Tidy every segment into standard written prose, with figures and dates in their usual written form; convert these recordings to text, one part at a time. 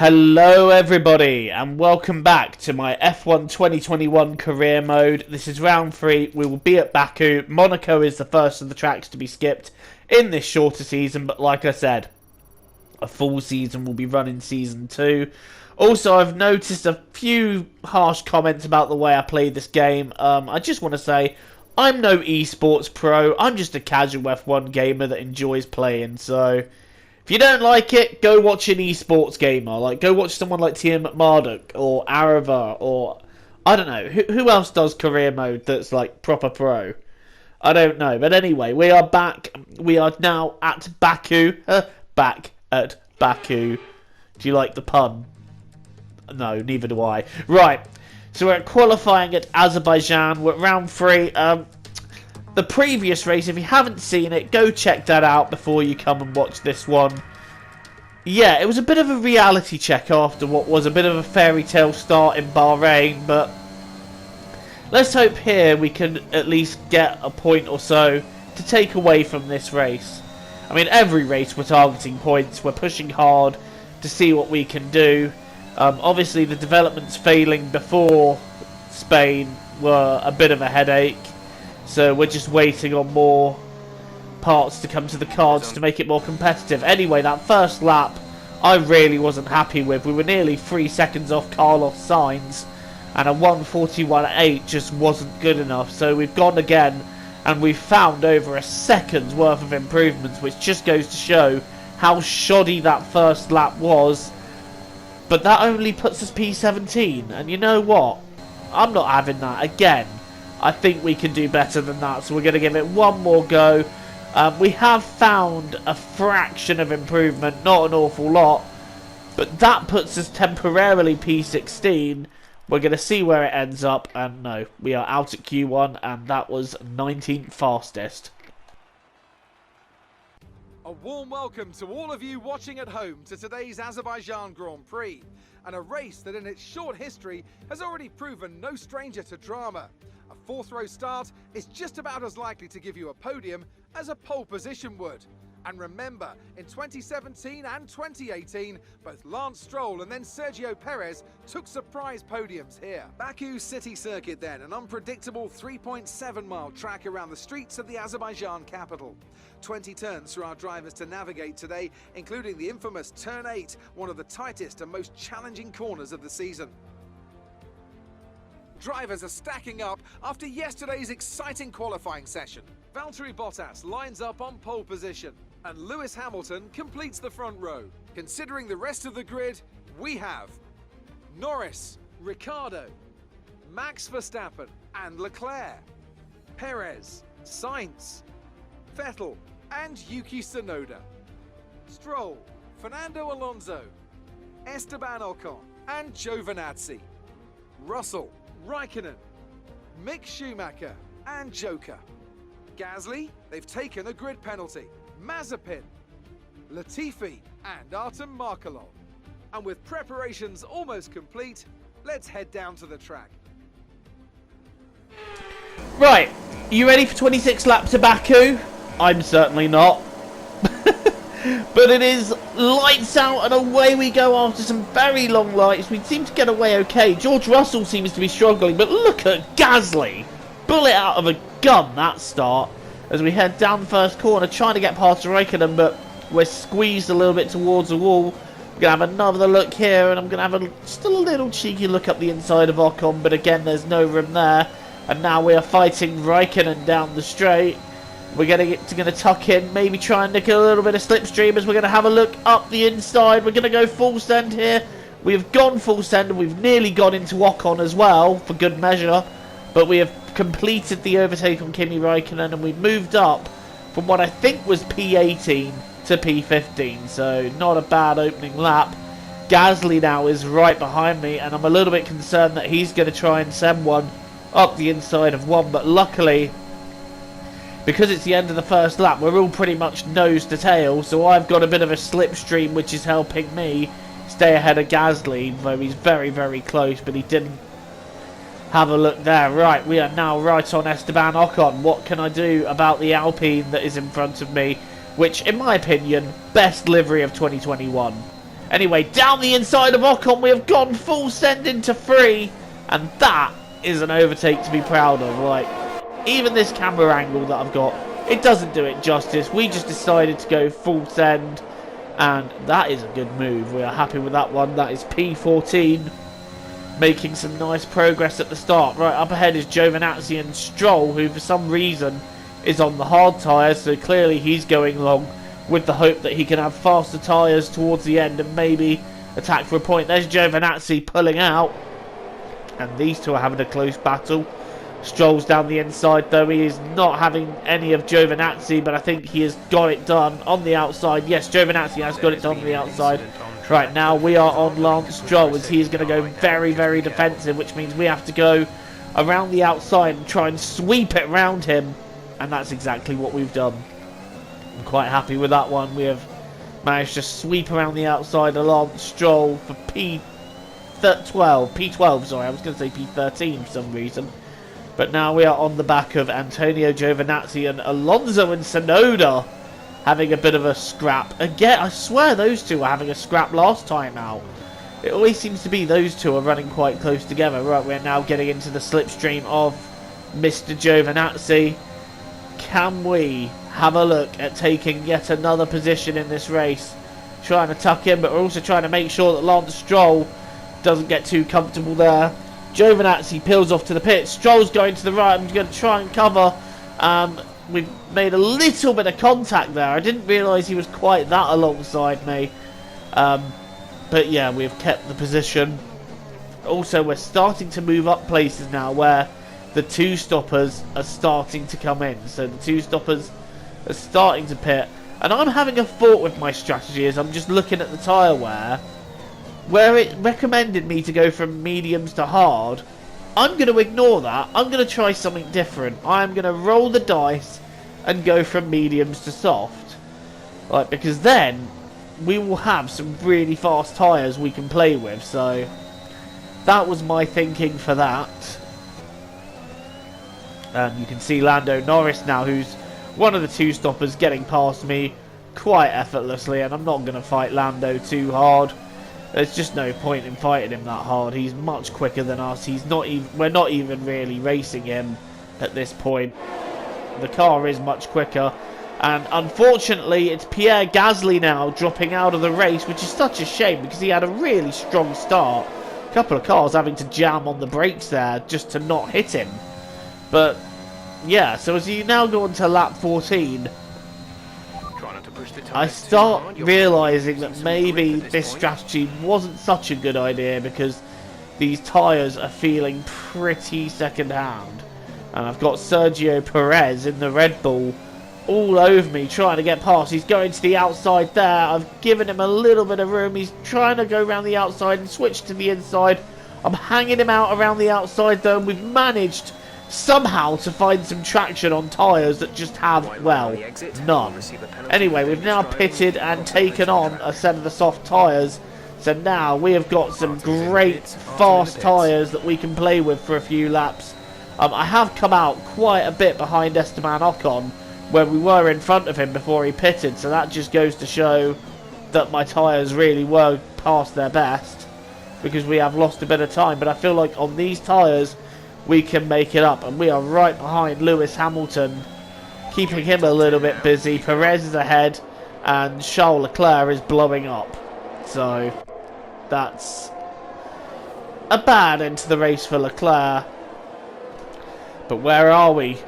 Hello everybody and welcome back to my F1 2021 career mode. This is round 3. We will be at Baku. Monaco is the first of the tracks to be skipped in this shorter season, but like I said, a full season will be run in season 2. Also, I've noticed a few harsh comments about the way I played this game. I just want to say, I'm no esports pro. I'm just a casual F1 gamer that enjoys playing, so if you don't like it, go watch an esports gamer. Like, go watch someone like Tia McMurdoch or Arava or I don't know who else does career mode that's like proper pro. I don't know, but anyway, we are back. We are now at Baku. Back at Baku. Do you like the pun? No, neither do I. Right, so we're qualifying at Azerbaijan. We're at round 3. The previous race, if you haven't seen it, go check that out before you come and watch this one. Yeah, it was a bit of a reality check after what was a bit of a fairy tale start in Bahrain, but let's hope here we can at least get a point or so to take away from this race. I mean, every race we're targeting points, we're pushing hard to see what we can do. Obviously, the developments failing before Spain were a bit of a headache. So we're just waiting on more parts to come to the cards to make it more competitive. Anyway, that first lap, I really wasn't happy with. We were nearly 3 seconds off Carlos Sainz, and a 1:41.8 just wasn't good enough. So we've gone again, and we've found over a second's worth of improvements, which just goes to show how shoddy that first lap was. But that only puts us P17, and you know what? I'm not having that again. I think we can do better than that, so we're going to give it one more go. We have found a fraction of improvement, not an awful lot, but that puts us temporarily P16. We're going to see where it ends up, and no, we are out at Q1, and that was 19th fastest. A warm welcome to all of you watching at home to today's Azerbaijan Grand Prix, and a race that in its short history has already proven no stranger to drama. A 4th row start is just about as likely to give you a podium as a pole position would. And remember, in 2017 and 2018, both Lance Stroll and then Sergio Perez took surprise podiums here. Baku City Circuit then, an unpredictable 3.7 mile track around the streets of the Azerbaijan capital. 20 turns for our drivers to navigate today, including the infamous Turn 8, one of the tightest and most challenging corners of the season. Drivers are stacking up after yesterday's exciting qualifying session. Valtteri Bottas lines up on pole position, and Lewis Hamilton completes the front row. Considering the rest of the grid, we have Norris, Ricciardo, Max Verstappen and Leclerc, Perez, Sainz, Vettel and Yuki Tsunoda, Stroll, Fernando Alonso, Esteban Ocon and Giovinazzi, Russell, Raikkonen, Mick Schumacher and Joker. Gasly, they've taken a grid penalty. Mazepin, Latifi and Artem Markelov. And with preparations almost complete, let's head down to the track. Right, you ready for 26 laps to Baku? I'm certainly not. But it is lights out and away we go after some very long lights. We seem to get away okay. George Russell seems to be struggling, but look at Gasly. Bullet out of a gun, that start. As we head down the first corner, trying to get past Raikkonen, but we're squeezed a little bit towards the wall. We're going to have another look here, and I'm going to have still a little cheeky look up the inside of Ocon, but again, there's no room there. And now we are fighting Raikkonen down the straight. We're going to tuck in, maybe try and nick a little bit of slipstream as we're going to have a look up the inside. We're going to go full send here. We've gone full send and we've nearly gone into Ocon as well, for good measure. But we have completed the overtake on Kimi Raikkonen and we've moved up from what I think was P18 to P15. So not a bad opening lap. Gasly now is right behind me and I'm a little bit concerned that he's going to try and send one up the inside of one. But luckily, because it's the end of the first lap, we're all pretty much nose to tail, so I've got a bit of a slipstream which is helping me stay ahead of Gasly, though he's very, very close, but he didn't have a look there. Right, we are now right on Esteban Ocon. What can I do about the Alpine that is in front of me, which, in my opinion, best livery of 2021. Anyway, down the inside of Ocon, we have gone full send into 3. And that is an overtake to be proud of. Like, even this camera angle that I've got, it doesn't do it justice. We just decided to go full send. And that is a good move. We are happy with that one. That is P14. Making some nice progress at the start. Right, up ahead is Giovinazzi and Stroll, who for some reason is on the hard tyres. So clearly he's going long with the hope that he can have faster tyres towards the end and maybe attack for a point. There's Giovinazzi pulling out. And these two are having a close battle. Stroll's down the inside, though. He is not having any of Giovinazzi, but I think he has got it done on the outside. Yes, Giovinazzi has got it done on the outside. Right, now we are on Lance Stroll, as he is going to go very, very defensive, which means we have to go around the outside and try and sweep it around him. And that's exactly what we've done. I'm quite happy with that one. We have managed to sweep around the outside of Lance Stroll for P12, sorry, I was going to say P13 for some reason. But now we are on the back of Antonio Giovinazzi and Alonso and Tsunoda having a bit of a scrap. Again, I swear those two were having a scrap last time out. It always seems to be those two are running quite close together. Right, we're now getting into the slipstream of Mr. Giovinazzi. Can we have a look at taking yet another position in this race? Trying to tuck in, but we're also trying to make sure that Lance Stroll doesn't get too comfortable there. Giovinazzi peels off to the pit. Stroll's going to the right. I'm going to try and cover. We've made a little bit of contact there. I didn't realise he was quite that alongside me. But yeah, we've kept the position. Also, we're starting to move up places now where the two stoppers are starting to come in. So the two stoppers are starting to pit. And I'm having a thought with my strategy as I'm just looking at the tyre wear. Where it recommended me to go from mediums to hard, I'm going to ignore that. I'm going to try something different. I'm going to roll the dice and go from mediums to soft. Like, because then we will have some really fast tyres we can play with. So that was my thinking for that. And you can see Lando Norris now, who's one of the two stoppers, getting past me quite effortlessly. And I'm not going to fight Lando too hard. There's just no point in fighting him that hard. He's much quicker than us. He's not even. We're not even really racing him at this point. The car is much quicker, and unfortunately, it's Pierre Gasly now dropping out of the race, which is such a shame because he had a really strong start. A couple of cars having to jam on the brakes there just to not hit him. But yeah, so as you now go on to lap 14. I start realising that maybe this strategy wasn't such a good idea because these tyres are feeling pretty second hand. And I've got Sergio Perez in the Red Bull all over me trying to get past. He's going to the outside there. I've given him a little bit of room. He's trying to go around the outside and switch to the inside. I'm hanging him out around the outside though, and we've managed somehow to find some traction on tyres that just have, well, none. Anyway, we've now pitted and taken on a set of the soft tyres. So now we have got some great fast tyres that we can play with for a few laps. I have come out quite a bit behind Esteban Ocon, where we were in front of him before he pitted. So that just goes to show that my tyres really were past their best, because we have lost a bit of time. But I feel like on these tyres, we can make it up, and we are right behind Lewis Hamilton, keeping him a little bit busy. Perez is ahead, and Charles Leclerc is blowing up. So that's a bad end to the race for Leclerc. But where are we?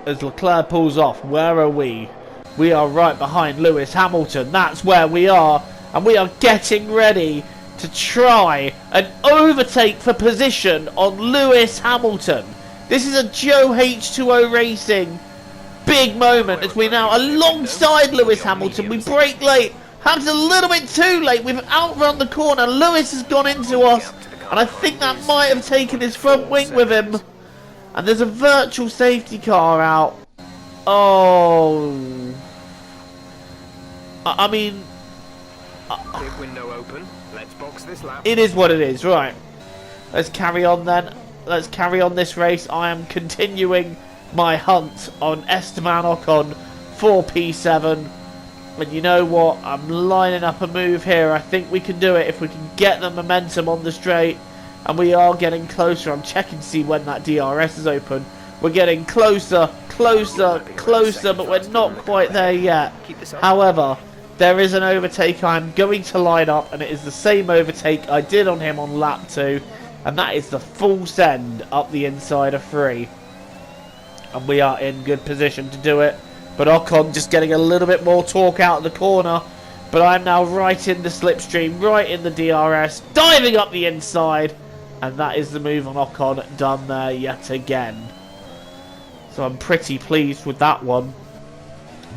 As Leclerc pulls off, where are we? We are right behind Lewis Hamilton. That's where we are, and we are getting ready to try and overtake for position on Lewis Hamilton. This is a Joe H2O Racing big moment as we're now alongside Lewis Hamilton. We brake late, perhaps a little bit too late. We've outrun the corner. Lewis has gone into us, and I think that might have taken his front wing with him. And there's a virtual safety car out. Oh, I mean, window open. Let's box this lap. It is what it is, right? Let's carry on then. Let's carry on this race. I am continuing my hunt on Esteban Ocon for P7. And you know what? I'm lining up a move here. I think we can do it if we can get the momentum on the straight. And we are getting closer. I'm checking to see when that DRS is open. We're getting closer, closer, closer, but we're not quite there yet. However, there is an overtake I'm going to line up, and it is the same overtake I did on him on lap 2. And that is the full send up the inside of 3. And we are in good position to do it. But Ocon just getting a little bit more torque out of the corner. But I'm now right in the slipstream, right in the DRS, diving up the inside. And that is the move on Ocon done there yet again. So I'm pretty pleased with that one.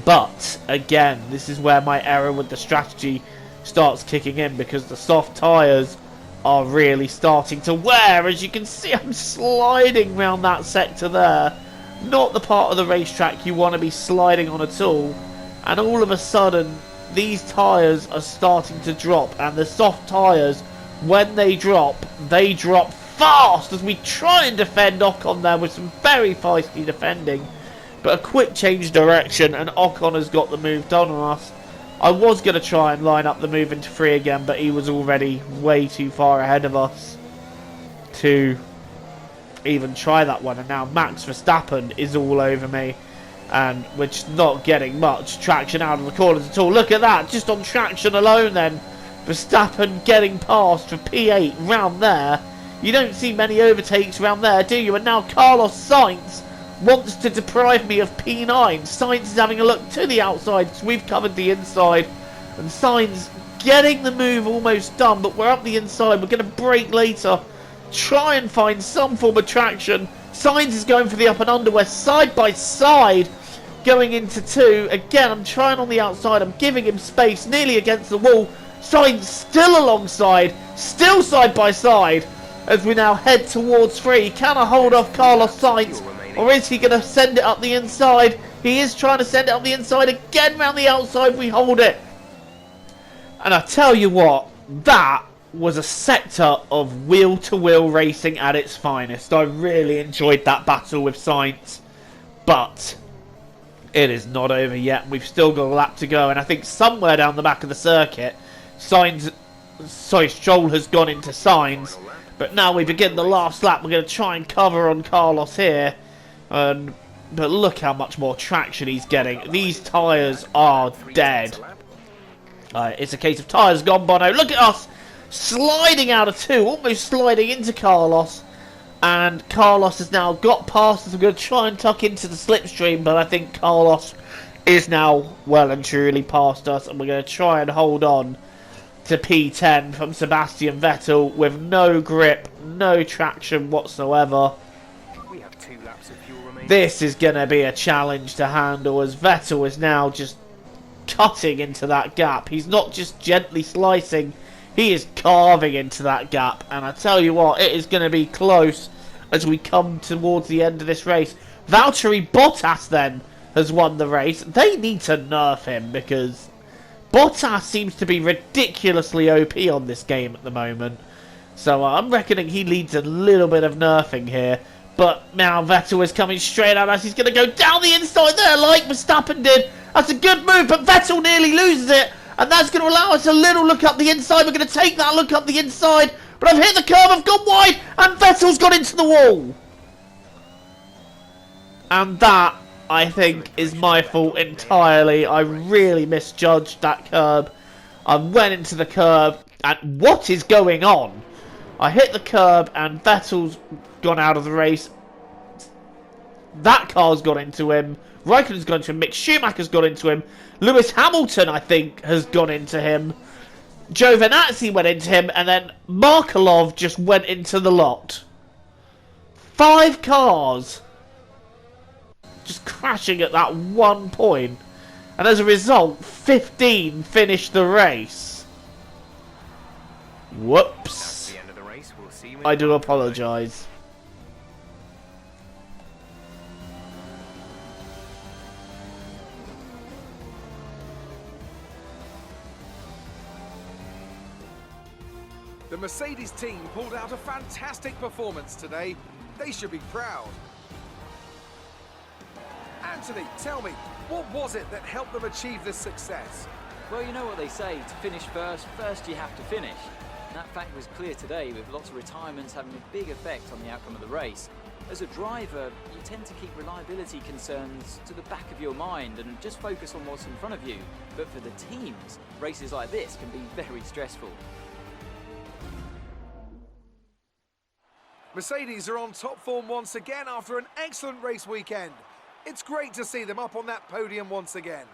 But, again, this is where my error with the strategy starts kicking in. Because the soft tyres are really starting to wear. As you can see, I'm sliding around that sector there. Not the part of the racetrack you want to be sliding on at all. And all of a sudden, these tyres are starting to drop. And the soft tyres, when they drop fast as we try and defend Ocon there with some very feisty defending. But a quick change direction and Ocon has got the move done on us. I was going to try and line up the move into 3 again, but he was already way too far ahead of us to even try that one. And now Max Verstappen is all over me, and we're just not getting much traction out of the corners at all. Look at that, just on traction alone then. Verstappen getting past for P8 round there. You don't see many overtakes around there, do you? And now Carlos Sainz wants to deprive me of P9. Sainz is having a look to the outside because we've covered the inside. And Sainz getting the move almost done, but we're up the inside. We're going to brake later. Try and find some form of traction. Sainz is going for the up and under. We're side by side going into 2. Again, I'm trying on the outside. I'm giving him space nearly against the wall. Sainz still alongside. Still side by side as we now head towards 3. Can I hold off Carlos Sainz? Or is he going to send it up the inside? He is trying to send it up the inside again round the outside. We hold it. And I tell you what, that was a sector of wheel-to-wheel racing at its finest. I really enjoyed that battle with Sainz. But it is not over yet. We've still got a lap to go. And I think somewhere down the back of the circuit, Stroll has gone into Sainz. But now we begin the last lap. We're going to try and cover on Carlos here. But look how much more traction he's getting. These tyres are dead. It's a case of tyres gone, Bono. Look at us sliding out of 2, almost sliding into Carlos. And Carlos has now got past us. We're going to try and tuck into the slipstream, but I think Carlos is now well and truly past us. And we're going to try and hold on to P10 from Sebastian Vettel with no grip, no traction whatsoever. This is going to be a challenge to handle as Vettel is now just cutting into that gap. He's not just gently slicing, he is carving into that gap. And I tell you what, it is going to be close as we come towards the end of this race. Valtteri Bottas then has won the race. They need to nerf him because Bottas seems to be ridiculously OP on this game at the moment. So I'm reckoning he needs a little bit of nerfing here. But now Vettel is coming straight at us. He's going to go down the inside there like Verstappen did. That's a good move, but Vettel nearly loses it. And that's going to allow us a little look up the inside. We're going to take that look up the inside. But I've hit the curve, I've gone wide, and Vettel's got into the wall. And that, I think, is my fault entirely. I really misjudged that curb. I went into the curb, and what is going on? I hit the curb, and Vettel's gone out of the race. That car's got into him. Raikkonen's gone into him. Mick Schumacher's got into him. Lewis Hamilton, I think, has gone into him. Giovinazzi went into him. And then Markelov just went into the lot. 5 cars just crashing at that one point. And as a result, 15 finished the race. Whoops. I do apologise. The Mercedes team pulled out a fantastic performance today. They should be proud. And Anthony, tell me, what was it that helped them achieve this success? Well, you know what they say, to finish first you have to finish. And that fact was clear today, with lots of retirements having a big effect on the outcome of the race. As a driver, you tend to keep reliability concerns to the back of your mind and just focus on what's in front of you. But for the teams, races like this can be very stressful. Mercedes are on top form once again after an excellent race weekend. It's great to see them up on that podium once again.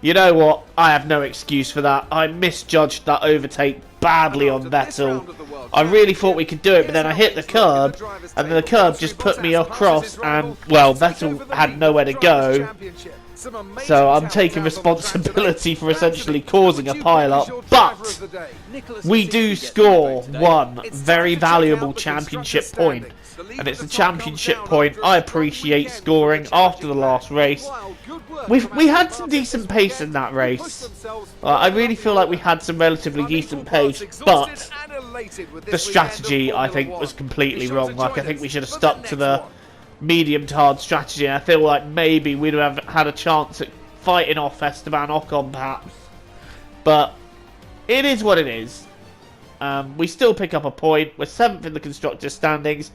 You know what? I have no excuse for that. I misjudged that overtake badly on Vettel. I really thought we could do it, but then I hit the curb, and then the curb just put me across, and, well, Vettel had nowhere to go. So I'm taking responsibility for essentially causing a pile-up, but we do score one very valuable championship point, and it's a championship point I appreciate scoring after the last race. We had some decent pace in that race. I really feel like we had some relatively decent pace, but the strategy I think was completely wrong. Like, I think we should have stuck to the medium to hard strategy. I feel like maybe we'd have had a chance at fighting off Esteban Ocon perhaps, but it is what it is. We still pick up a point. We're 7th in the constructors standings.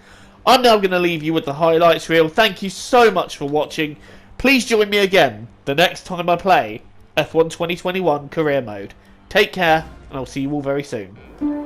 I'm now going to leave you with the highlights reel. Thank you so much for watching. Please join me again the next time I play F1 2021 Career Mode. Take care, and I'll see you all very soon.